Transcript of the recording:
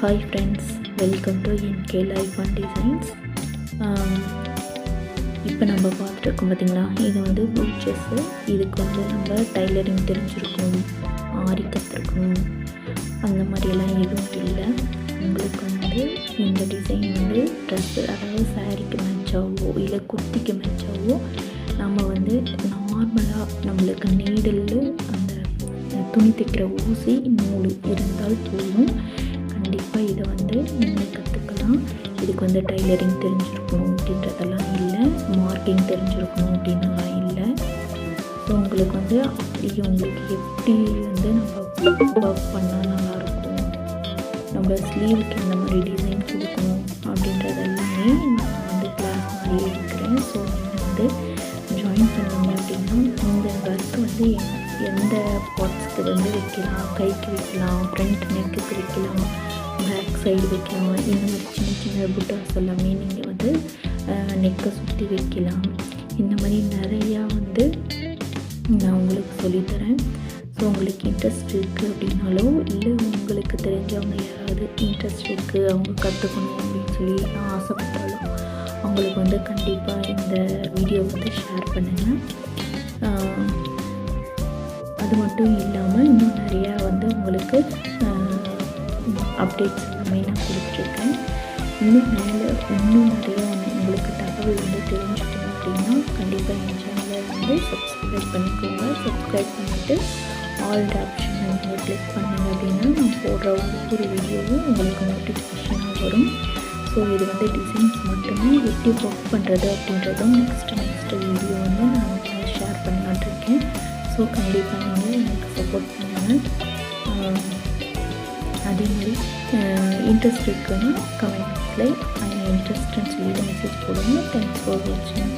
Hi friends, welcome to என்கே life and designs. இப்போ நம்ம பார்த்துருக்கோம் பார்த்திங்களா, இது வந்து ப்ளூச்சஸ்ஸு. இதுக்கு வந்து நம்ம டைலரிங் தெரிஞ்சிருக்கணும், ஆரி கற்றுருக்கணும், அந்த மாதிரியெல்லாம் எதுவும் இல்லை. உங்களுக்கு வந்து இந்த டிசைன் வந்து ட்ரெஸ்ஸு, அதாவது சாரீக்கு மேட்சாகவோ இல்லை குர்த்திக்கு மேட்சாகவோ நம்ம வந்து நார்மலாக நம்மளுக்கு நீடில் அந்த துணி தைக்கிற ஊசி நூல் இருந்தால் போதும். கண்டிப்பாக இதை வந்து நீங்கள் கற்றுக்கலாம். இதுக்கு வந்து டைலரிங் தெரிஞ்சிருக்கணும் அப்படின்றதெல்லாம் இல்லை, மார்க்கிங் தெரிஞ்சிருக்கணும் அப்படின்னலாம் இல்லை. ஸோ உங்களுக்கு வந்து அப்படி உங்களுக்கு எப்படி வந்து நம்ம ஒர்க் பண்ணால் நல்லாயிருக்கும், நம்ம ஸ்லீவுக்கு எந்த மாதிரி டிசைன் கொடுக்கணும் அப்படின்றதெல்லாமே நான் வந்து கிளாஸ் மாதிரி இருக்கிறேன். ஸோ நீங்கள் வந்து ஜாயின் பண்ணுங்க அப்படின்னா இந்த ஒர்க் வந்து எந்த பார்ட்ஸ்க்கு வந்து வைக்கலாம், கைக்கு வைக்கலாம், ஃப்ரண்ட் நெக்குக்கு வைக்கலாம், பேக் சைடு வைக்கலாம். இந்த மாதிரி சின்ன சின்ன புட்டாஸ் எல்லாமே நீங்கள் வந்து நெக்கை சுற்றி வைக்கலாம். இந்த மாதிரி நிறையா வந்து நான் உங்களுக்கு சொல்லித்தரேன். ஸோ உங்களுக்கு இன்ட்ரெஸ்ட் இருக்குது அப்படின்னாலோ இல்லை உங்களுக்கு தெரிஞ்சவங்க யாராவது இன்ட்ரெஸ்ட் இருக்குது, அவங்க கற்றுக்கணும் அப்படின்னு சொல்லி நான் ஆசைப்பட்டாலும் அவங்களுக்கு வந்து கண்டிப்பாக இந்த வீடியோ வந்து ஷேர் பண்ணுங்கள். அது மட்டும் இல்லாமல் இன்னும் நிறையா வந்து உங்களுக்கு அப்டேட்ஸ் எல்லாமே நான் கொடுத்துருக்கேன். இன்னும் நிறையா உங்களுக்கு தகவல் வந்து தெரிஞ்சுக்கணும் அப்படின்னா கண்டிப்பாக என் சேனலை வந்து சப்ஸ்கிரைப் பண்ணிக்கோங்க. சப்ஸ்கிரைப் பண்ணிவிட்டு ஆல் ஆப்ஷன் வந்து கிளிக் பண்ணிங்க அப்படின்னா நான் போடுற ஒவ்வொரு வீடியோவும் உங்களுக்கு நோட்டிஃபிகேஷனாக வரும். ஸோ இது வந்து டிசைன்ஸ் மட்டுமே, எப்படி ஒர்க் பண்ணுறது அப்படின்றதும் நெக்ஸ்ட்டு வீடியோ வந்து நான் ஷேர் பண்ணலான்ட்ருக்கேன். ஸோ கண்டிப்பாக நீங்கள் எனக்கு சப்போர்ட் பண்ணுங்கள். அதே மாதிரி இன்ட்ரெஸ்ட் இருக்குன்னா கமெண்ட்ஸில் ஐ இன்ட்ரெஸ்ட்னு சொல்லிட்டு மெசேஜ் போடுங்க. தேங்க்ஸ் ஃபார் வாட்சிங்.